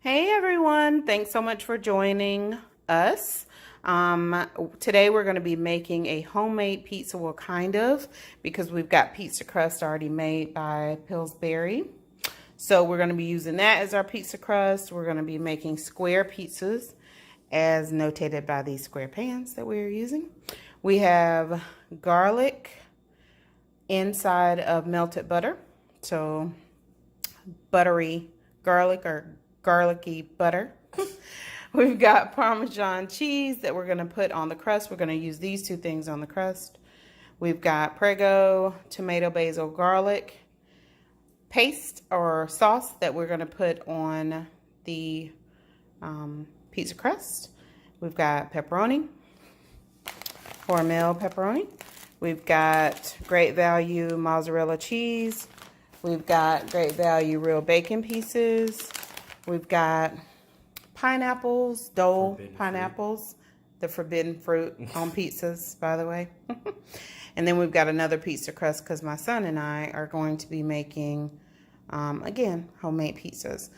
Hey everyone, thanks so much for joining us. Today we're going to be making a homemade pizza, well kind of, because we've got pizza crust already made by Pillsbury. So we're going to be using that as our pizza crust. We're going to be making square pizzas as notated by these square pans that we're using. We have garlic inside of melted butter, so buttery garlic or garlicky butter. We've got Parmesan cheese that we're going to put on the crust. We're going to use these two things on the crust. We've got Prego tomato basil garlic paste or sauce that we're going to put on the pizza crust. We've got pepperoni, Hormel pepperoni. We've got great value mozzarella cheese. We've got great value real bacon pieces. We've got pineapples, Dole pineapples, the forbidden fruit on pizzas, by the way. And then we've got another pizza crust because my son and I are going to be making, again, homemade pizzas.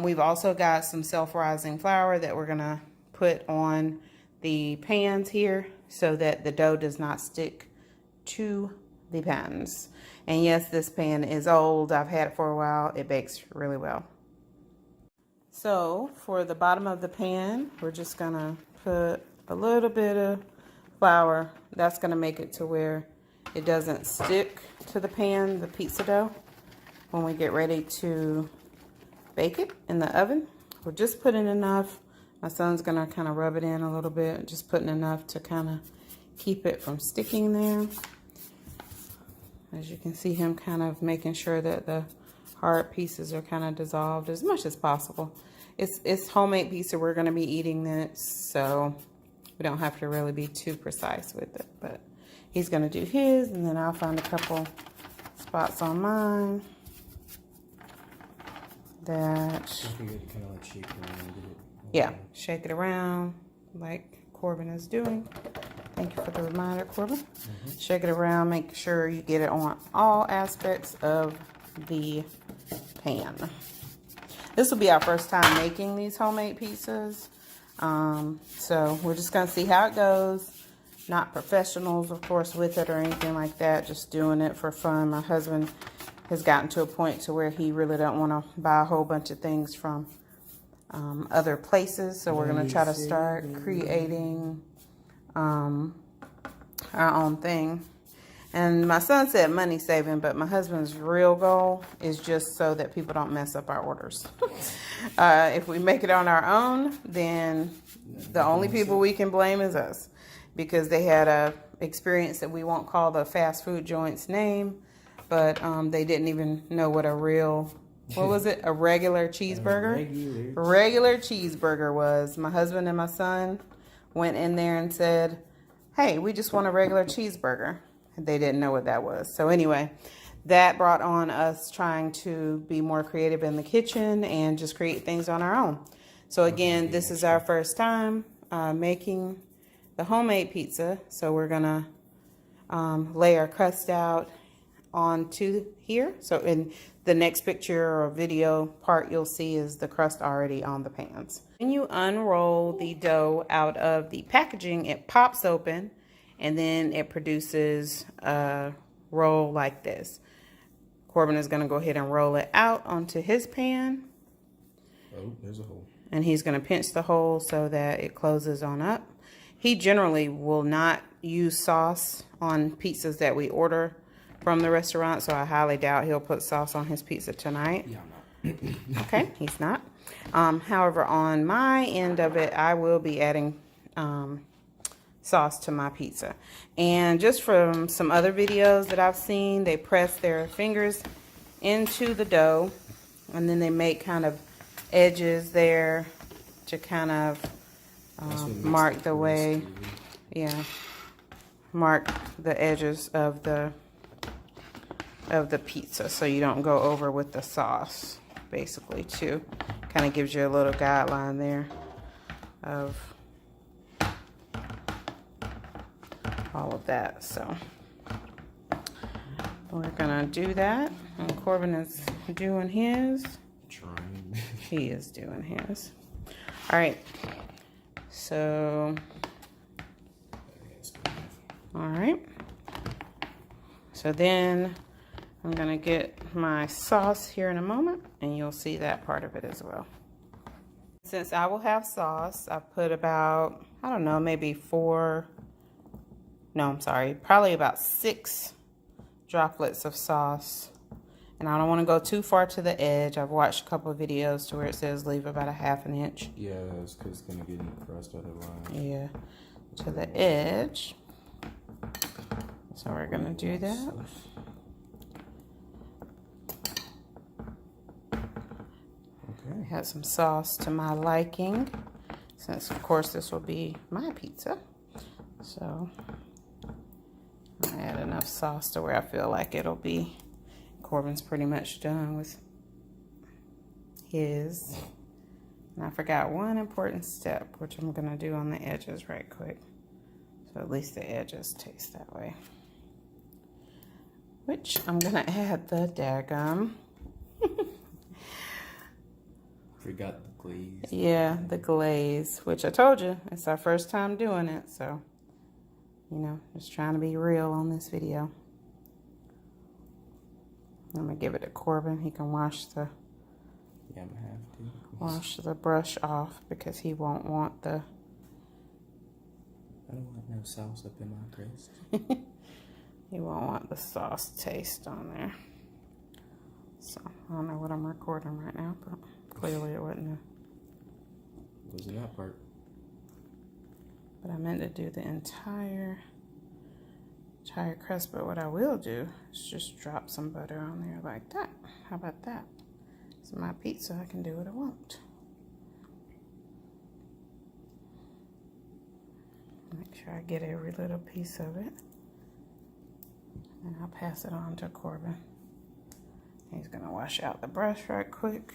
We've also got some self-rising flour that we're going to put on the pans here so that the dough does not stick to the pans. And yes, this pan is old. I've had it for a while. It bakes really well. So for the bottom of the pan, we're just gonna put a little bit of flour. That's gonna make it to where it doesn't stick to the pan, the pizza dough, when we get ready to bake it in the oven. We're just putting enough. My son's gonna kind of rub it in a little bit, just putting enough to kind of keep it from sticking there. As you can see him kind of making sure that the hard pieces are kind of dissolved as much as possible. It's homemade pizza. We're going to be eating it, so we don't have to really be too precise with it. But he's going to do his, and then I'll find a couple spots on mine that... Yeah, shake it around like Corbin is doing. Thank you for the reminder, Corbin. Shake it around, make sure you get it on all aspects of the pan. This will be our first time making these homemade pizzas. So we're just going to see how it goes. Not professionals, of course, with it or anything like that. Just doing it for fun. My husband has gotten to a point to where he really don't want to buy a whole bunch of things from other places. So we're going to try to start creating our own thing. And my son said money saving, but my husband's real goal is just so that people don't mess up our orders. If we make it on our own, then the only people we can blame is us, because they had a experience that we won't call the fast food joint's name, but they didn't even know what a real, what was it? A regular cheeseburger? Regular cheeseburger was. My husband and my son went in there and said, hey, we just want a regular cheeseburger. They didn't know what that was. So anyway, that brought on us trying to be more creative in the kitchen and just create things on our own. So again, this is our first time making the homemade pizza. So we're gonna lay our crust out onto here. So in the next picture or video part you'll see is the crust already on the pans. When you unroll the dough out of the packaging, it pops open and then it produces a roll like this. Corbin is going to go ahead and roll it out onto his pan. Oh, there's a hole. And he's going to pinch the hole so that it closes on up. He generally will not use sauce on pizzas that we order from the restaurant, so I highly doubt he'll put sauce on his pizza tonight. Yeah, I'm not. Okay, he's not. However, on my end of it, I will be adding sauce to my pizza. And just from some other videos that I've seen, they press their fingers into the dough and then they make kind of edges there to kind of mark the way, mark the edges of the pizza so you don't go over with the sauce, basically, too. Kind of gives you a little guideline there of all of that. So we're gonna do that, and Corbin is doing his. Trying. He is doing his. All right. So, all right. So then I'm going to get my sauce here in a moment, and you'll see that part of it as well. Since I will have sauce, I put about, I don't know, maybe probably about 6 droplets of sauce. And I don't want to go too far to the edge. I've watched a couple of videos to where it says leave about a ½ inch. Yeah, it's because it's going to get in the crust otherwise. Yeah, to the edge. So we're going to do that. Okay. Add some sauce to my liking, since of course this will be my pizza. So I add enough sauce to where I feel like it'll be. Corbin's pretty much done with his. And I forgot one important step, which I'm gonna do on the edges right quick. So at least the edges taste that way. Which I'm gonna add the daggum. Forgot the glaze. Yeah, the glaze, which I told you, it's our first time doing it. So, you know, just trying to be real on this video. I'm gonna give it to Corbin. He can wash the brush off because he won't want the. I don't want no sauce up in my crust. He won't want the sauce taste on there. So I don't know what I'm recording right now, but clearly it wasn't. Wasn't that part? But I meant to do the entire crust, but what I will do is just drop some butter on there like that. How about that? It's my pizza, I can do what I want. Make sure I get every little piece of it. And I'll pass it on to Corbin. He's gonna wash out the brush right quick.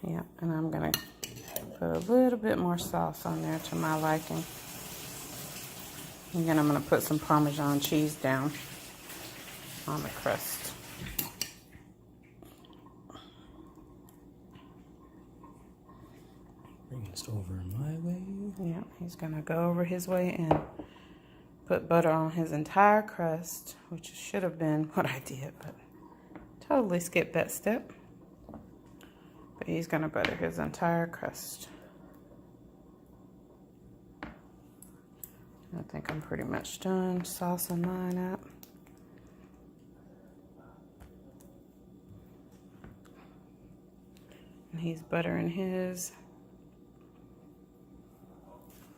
Yeah, and I'm gonna put a little bit more sauce on there to my liking. And then I'm going to put some Parmesan cheese down on the crust. Bring this over my way. Yeah, he's going to go over his way and put butter on his entire crust, which should have been what I did, but totally skipped that step. But he's going to butter his entire crust. I think I'm pretty much done saucing mine up. And he's buttering his.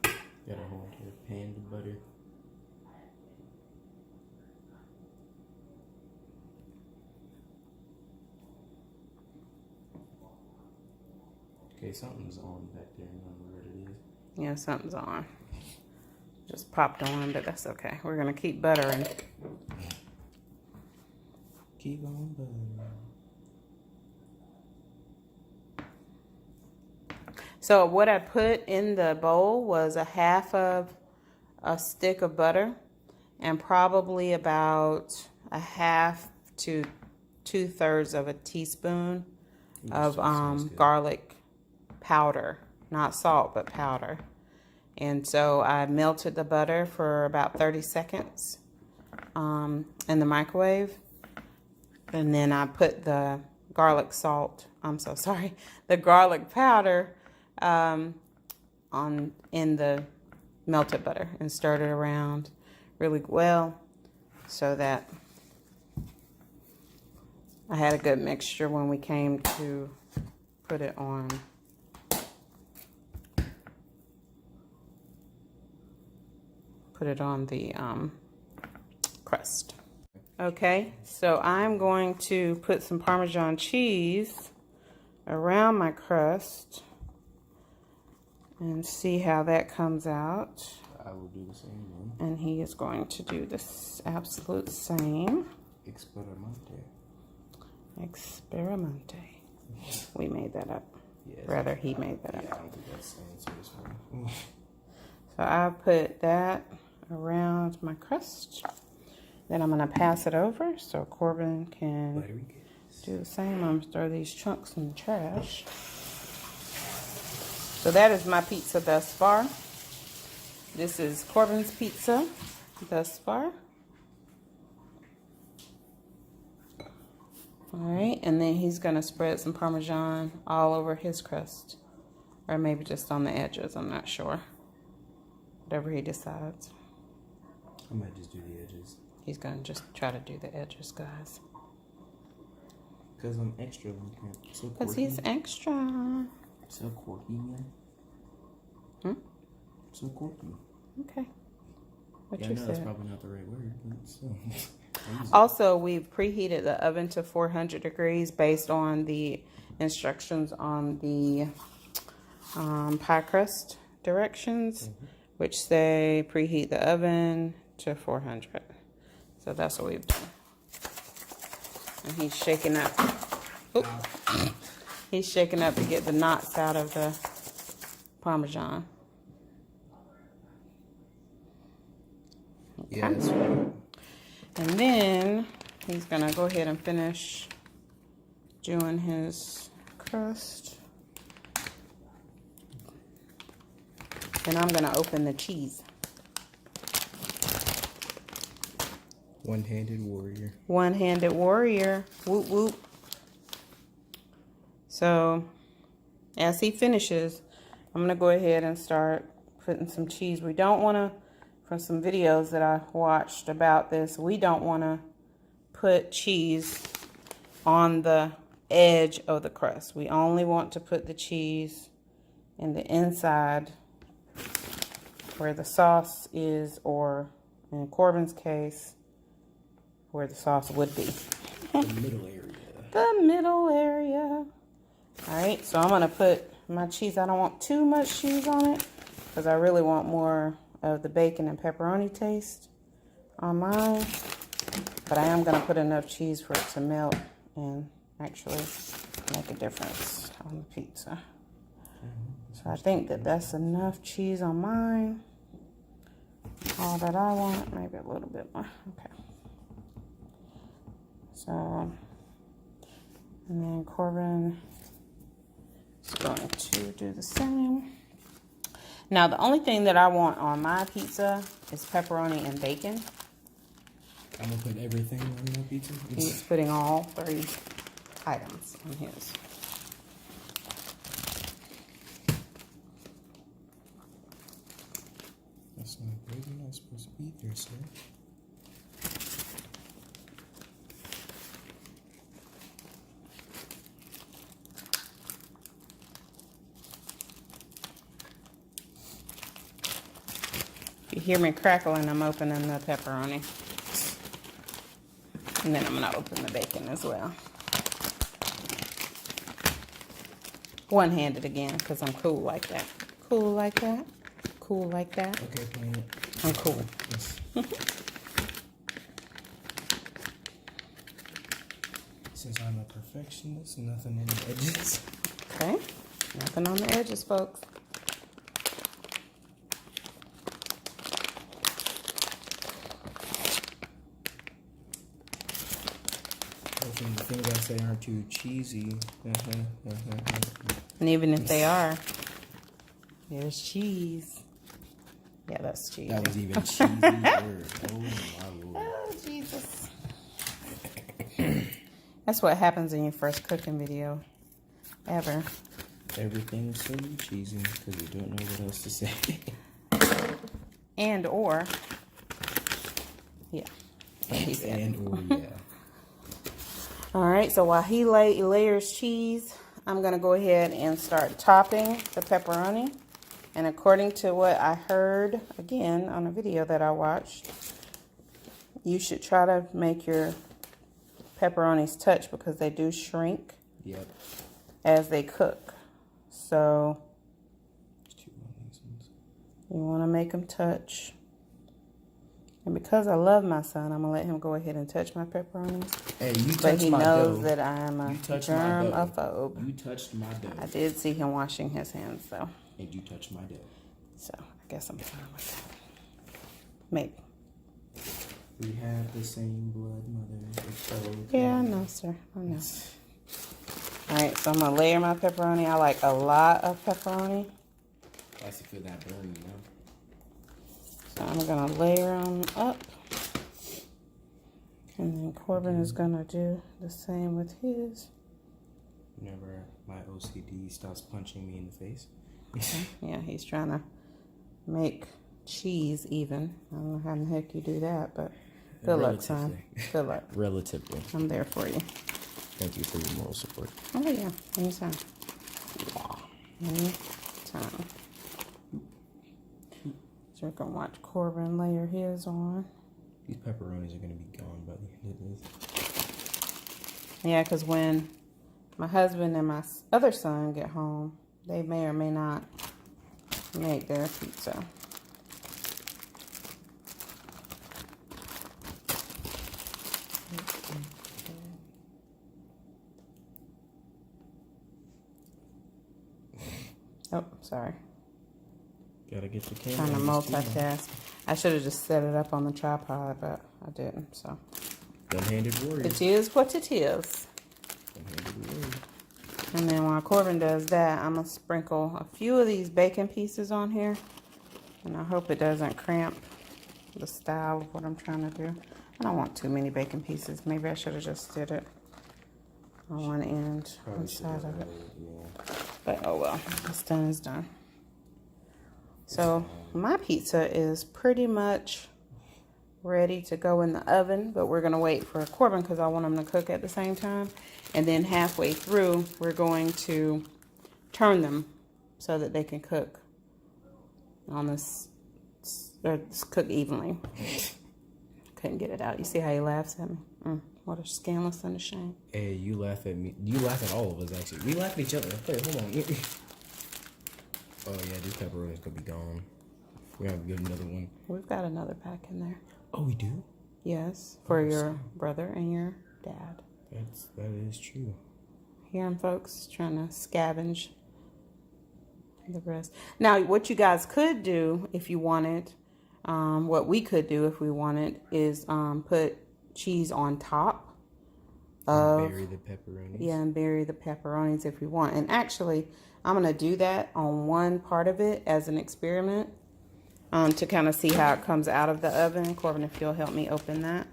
Gotta hold your pan to butter. Okay, something's on back there. I don't know what it is. Yeah, something's on. Just popped on, but that's okay. We're gonna keep buttering. Keep on buttering. So what I put in the bowl was a ½ of a stick of butter and probably about a ½ to 2/3 of a teaspoon of garlic powder, not salt, but powder. And so I melted the butter for about 30 seconds in the microwave. And then I put the garlic garlic powder in the melted butter and stirred it around really well so that I had a good mixture when we came to put it on. Put it on the crust. Okay, so I'm going to put some Parmesan cheese around my crust and see how that comes out. I will do the same one. And he is going to do this absolute same. Experimente. Experimente. We made that up. Yes. Rather, he made that up. Yeah, I don't think that's the answer to this one. So I put that around my crust. Then I'm going to pass it over so Corbin can do the same. I'm gonna throw these chunks in the trash. So that is my pizza thus far. This is Corbin's pizza thus far. Alright, and then he's gonna spread some Parmesan all over his crust. Or maybe just on the edges, I'm not sure. Whatever he decides. I might just do the edges. He's gonna just try to do the edges, guys. Because I'm extra like that. So Because quirky. he's extra. So quirky, man. So quirky. Okay. What Yeah, you I know that's said. probably not the right word, but still. Also, we've preheated the oven to 400 degrees based on the instructions on the pie crust directions, which say preheat the oven to 400. So that's what we've done. And he's shaking up. Oop. He's shaking up to get the knots out of the Parmesan. Okay. Yeah, that's right. And then he's gonna go ahead and finish doing his crust. And I'm gonna open the cheese. One-handed warrior. One-handed warrior. Whoop whoop. So as he finishes, I'm gonna go ahead and start putting some cheese. We don't wanna, from some videos that I watched about this, we don't wanna put cheese on the edge of the crust. We only want to put the cheese in the inside where the sauce is, or in Corbin's case, where the sauce would be. The middle area. The middle area. Alright, so I'm going to put my cheese. I don't want too much cheese on it because I really want more of the bacon and pepperoni taste on mine. But I am going to put enough cheese for it to melt and actually make a difference on the pizza. So I think that that's enough cheese on mine. All that I want, maybe a little bit more. Okay. So, and then Corbin is going to do the same. Now, the only thing that I want on my pizza is pepperoni and bacon. I'm going to put everything on my pizza. He's putting all 3 items on his. That's not good. You're not supposed to be there, sir. If you hear me crackling, I'm opening the pepperoni. And then I'm going to open the bacon as well. One-handed again, because I'm cool like that. Cool like that. Cool like that. Okay, playing it. I'm cool. Yes. Since I'm a perfectionist, nothing on the edges. Okay. Nothing on the edges, folks. Hopefully the things I say aren't too cheesy. And even if they are, there's cheese. Yeah, that's cheese. That was even cheesy word. Oh my lord. Oh, Jesus. That's what happens in your first cooking video ever. Everything's so cheesy because you don't know what else to say. And or, yeah. He said. And or, yeah. All right, so while he layers cheese, I'm going to go ahead and start topping the pepperoni. And according to what I heard, again, on a video that I watched, you should try to make your pepperonis touch because they do shrink Yep. as they cook. So you want to make them touch. And because I love my son, I'm going to let him go ahead and touch my pepperonis. Hey, you But touched he my knows dough. that I'm a You touched my dough. germaphobe. You touched my dough. I did see him washing his hands, though. And you touched my dough. So I guess I'm fine with that. Maybe. We have the same blood, mother. It's okay. Yeah, I know, sir. I know. Alright, so I'm going to layer my pepperoni. I like a lot of pepperoni. I see feel that burn, you know? So I'm going to layer them up. And then Corbin is going to do the same with his. Whenever my OCD stops punching me in the face. Yeah, he's trying to make cheese even. I don't know how in the heck you do that, but good luck, son. Good luck. Relatively. I'm there for you. Thank you for your moral support. Oh, yeah. Anytime. Anytime. So we're going to watch Corbin layer his on. These pepperonis are going to be gone by the end of this. Yeah, because when my husband and my other son get home, they may or may not make their pizza. Oh, sorry. Gotta get the camera. Trying to multitask. I should have just set it up on the tripod, but I didn't, so. One-handed warrior. It is what it is. One-handed warrior. And then while Corbin does that, I'm going to sprinkle a few of these bacon pieces on here. And I hope it doesn't cramp the style of what I'm trying to do. I don't want too many bacon pieces. Maybe I should have just did it on one end, one side of it. Yeah. But oh well, what's done is done. So my pizza is pretty much ready to go in the oven, but we're gonna wait for Corbin because I want him to cook at the same time. And then halfway through, we're going to turn them so that they can cook on this, or cook evenly. Couldn't get it out. You see how he laughs at me? What a scandalous and a shame. Hey, you laugh at me. You laugh at all of us, actually. We laugh at each other. Hey, hold on. Oh, yeah, these pepperonis gonna be gone. We're gonna get another one. We've got another pack in there. Oh, we do? Yes, for your brother and your dad. That is true. Hearing folks trying to scavenge the rest. Now, what you guys could do if you wanted, what we could do if we wanted, is put cheese on top of, bury the pepperonis. Yeah, and bury the pepperonis if you want. And actually, I'm gonna do that on one part of it as an experiment, to kind of see how it comes out of the oven. Corbin, if you'll help me open that,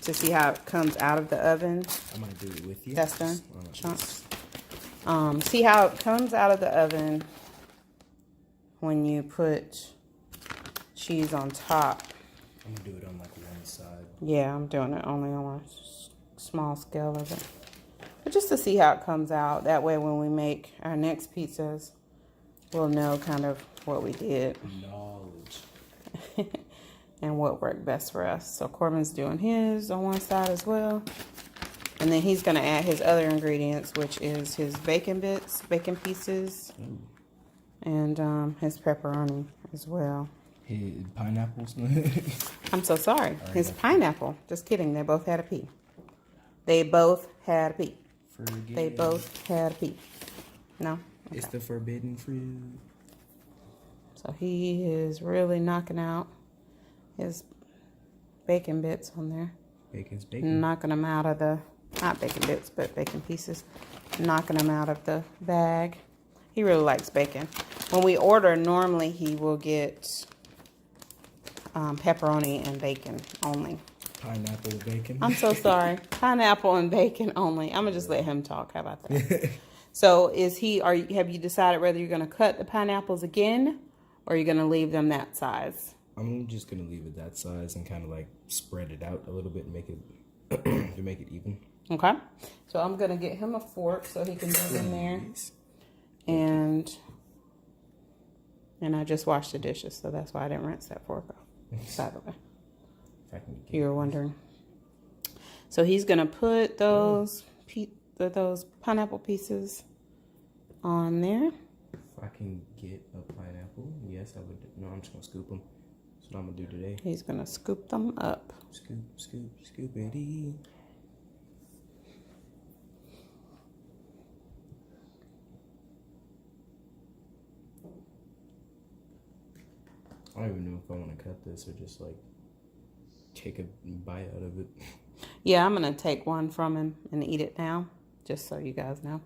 to see how it comes out of the oven. I'm gonna do it with you. That's done. Chunks. See how it comes out of the oven when you put cheese on top. I'm gonna do it on like one side. Yeah, I'm doing it only on a small scale of it. But just to see how it comes out. That way when we make our next pizzas, we'll know kind of what we did. Knowledge. And what worked best for us. So Corbin's doing his on one side as well. And then he's going to add his other ingredients, which is his bacon bits, bacon pieces, and his pepperoni as well. His pineapples. I'm so sorry. Right, his pineapple. Just kidding. They both had a P. They both had a P. They both had a P. No? Okay. It's the forbidden fruit. So he is really knocking out his bacon bits on there. Bacon's bacon. Knocking them out of the, not bacon bits, but bacon pieces. Knocking them out of the bag. He really likes bacon. When we order, normally he will get pepperoni and bacon only. Pineapple with bacon. I'm so sorry. Pineapple and bacon only. I'm gonna just let him talk. How about that? So have you decided whether you're gonna cut the pineapples again or are you gonna leave them that size? I'm just gonna leave it that size and kind of like spread it out a little bit and make it to make it even. Okay. So I'm gonna get him a fork so he can get in there. And I just washed the dishes, so that's why I didn't rinse that fork off. By the way, you were wondering. So he's gonna put those pineapple pieces on there. If I can get a pineapple, yes, I would. No, I'm just gonna scoop them. That's what I'm gonna do today. He's gonna scoop them up. Scoop, scoop, scoopity. I don't even know if I want to cut this or just like take a bite out of it. Yeah, I'm going to take one from him and eat it now, just so you guys know.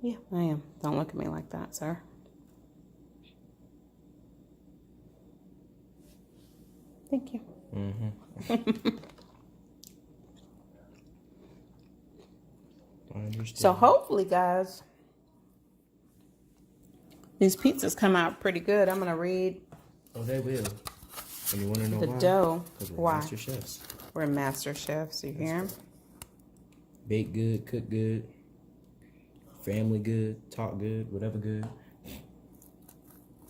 Yeah, I am. Don't look at me like that, sir. Thank you. Mm-hmm. I understand. So hopefully, guys, these pizzas come out pretty good. I'm going to read. Oh, they will. And you want to know the why? dough. Because we're Why? master chefs. We're master chefs. You hear him? Bake good, cook good, family good, talk good, whatever good.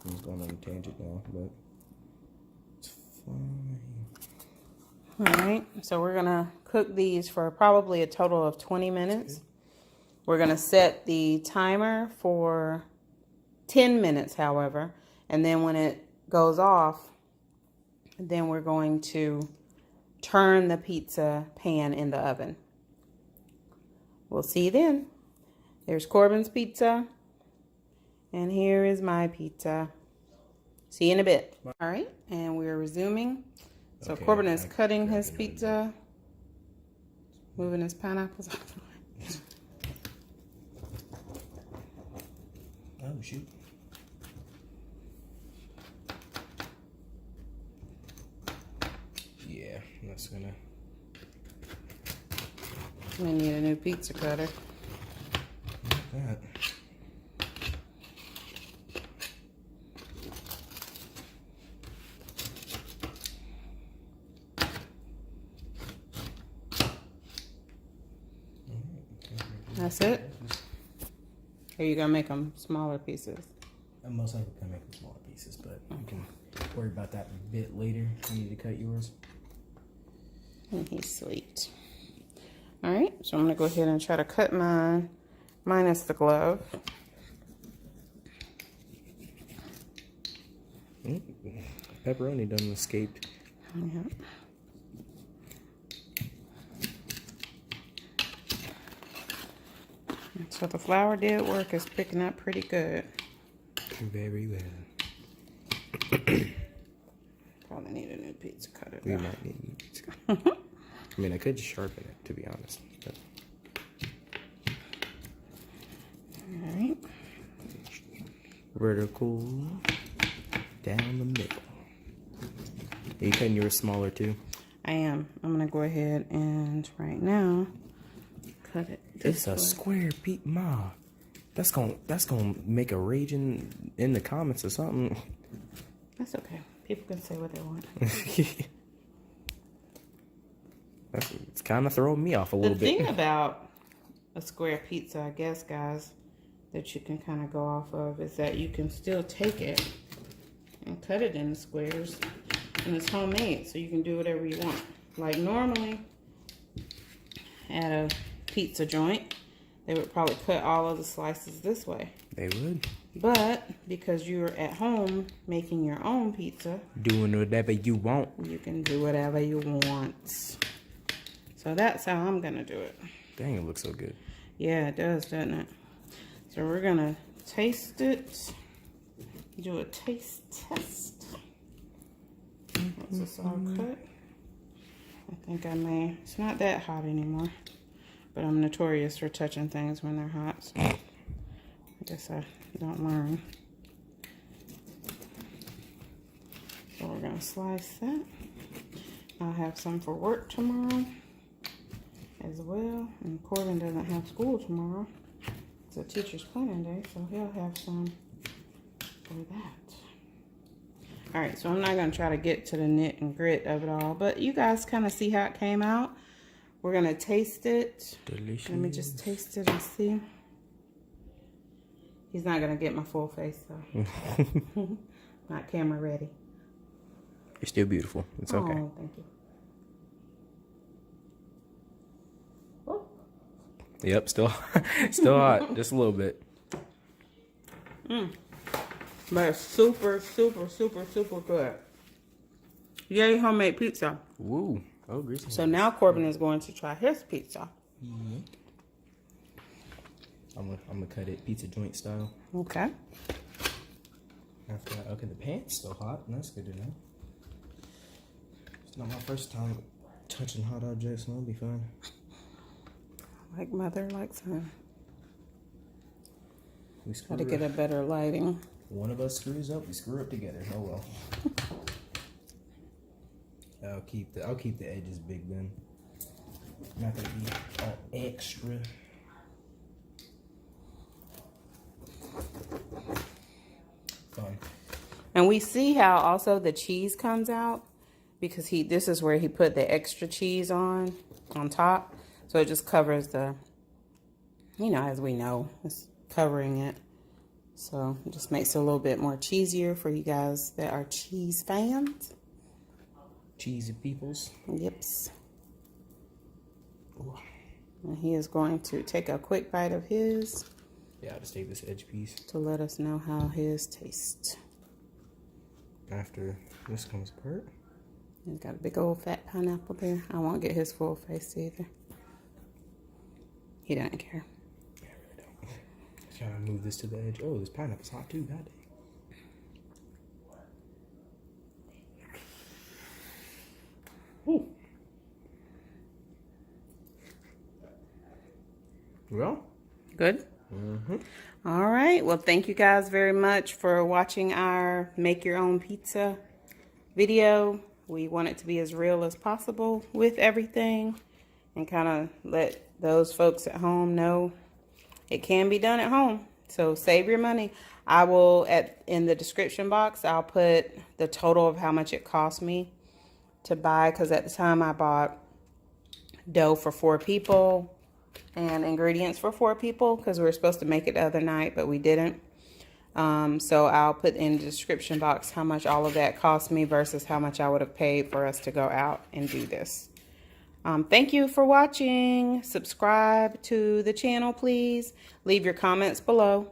I'm just going on a tangent now, but it's fine. All right. So we're going to cook these for probably a total of 20 minutes. We're going to set the timer for 10 minutes, however. And then when it goes off, then we're going to turn the pizza pan in the oven. We'll see you then. There's Corbin's pizza. And here is my pizza. See you in a bit. All right. And we're resuming. So Okay, Corbin is cutting grabbed his it. pizza. Moving his pineapples off the way. Oh, shoot. Yeah, that's gonna... We need a new pizza cutter. Like that. That's it? Or are you going to make them smaller pieces? I'm most likely gonna make them smaller pieces, but you can worry about that a bit later. I need to cut yours. And he's sweet. All right, so I'm going to go ahead and try to cut mine, minus the glove. Pepperoni done escaped. Yeah. So the flour did work. It's picking up pretty good. Very well. Probably need a new pizza cutter. We though. might need to. I mean, I could just sharpen it, to be honest. But All right. vertical down the middle. Are you cutting yours smaller too? I am. I'm going to go ahead and right now cut it. It's a square Pete Ma. That's gonna make a raging in the comments or something. That's okay. People can say what they want. It's kind of throwing me off a little The thing bit. about a square pizza, I guess, guys, that you can kind of go off of is that you can still take it and cut it into squares. And it's homemade, so you can do whatever you want. Like normally, at a pizza joint, they would probably cut all of the slices this way. They would. But because you're at home making your own pizza, Doing whatever you want. you can do whatever you want. So that's how I'm gonna do it. Dang, it looks so good. Yeah, it does, doesn't it? So we're gonna taste it. Do a taste test. Once it's all cut. I think I may. It's not that hot anymore. But I'm notorious for touching things when they're hot. So I guess I don't learn. So we're gonna slice that. I'll have some for work tomorrow as well. And Corbin doesn't have school tomorrow. It's a teacher's planning day, so he'll have some for that. Alright, so I'm not going to try to get to the knit and grit of it all, but you guys kind of see how it came out. We're going to taste it. Delicious. Let me just taste it and see. He's not going to get my full face, though. Not camera ready. You're still beautiful. It's okay. Oh, thank you. Oh. Yep, still hot. Just a little bit. But it's super, super, super, super good. Yay, homemade pizza. Woo. Oh, greasy. So now Corbin is going to try his pizza. Mm-hmm. I'm gonna cut it pizza joint style. Okay. After that, okay, the pan's still hot, and that's good to know. It's not my first time touching hot objects, so I'll be fine. Like mother, like son. We Got to get a better lighting. One of us screws up, we screw up together. Oh well. I'll keep the edges big then. Not gonna be all extra. Fun. And we see how also the cheese comes out because this is where he put the extra cheese on top. So it just covers the, you know, as we know, it's covering it. So it just makes it a little bit more cheesier for you guys that are cheese fans. Cheesy peoples. Yips. Ooh. And he is going to take a quick bite of his. Yeah, I'll just take this edge piece. To let us know how his tastes. After this comes apart. He's got a big old fat pineapple there. I won't get his full face either. He doesn't care. Yeah, I really don't. Trying to move this to the edge. Oh, this pineapple's hot too. God dang. Ooh. Well. Good? Mm-hmm. All right. Well, thank you guys very much for watching our Make Your Own Pizza video. We want it to be as real as possible with everything and kind of let those folks at home know it can be done at home. So save your money. I will, in the description box, I'll put the total of how much it cost me to buy, because at the time I bought dough for 4 people and ingredients for 4 people because we were supposed to make it the other night, but we didn't. So I'll put in the description box how much all of that cost me versus how much I would have paid for us to go out and do this. Thank you for watching. Subscribe to the channel, please. Leave your comments below.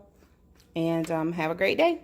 And have a great day.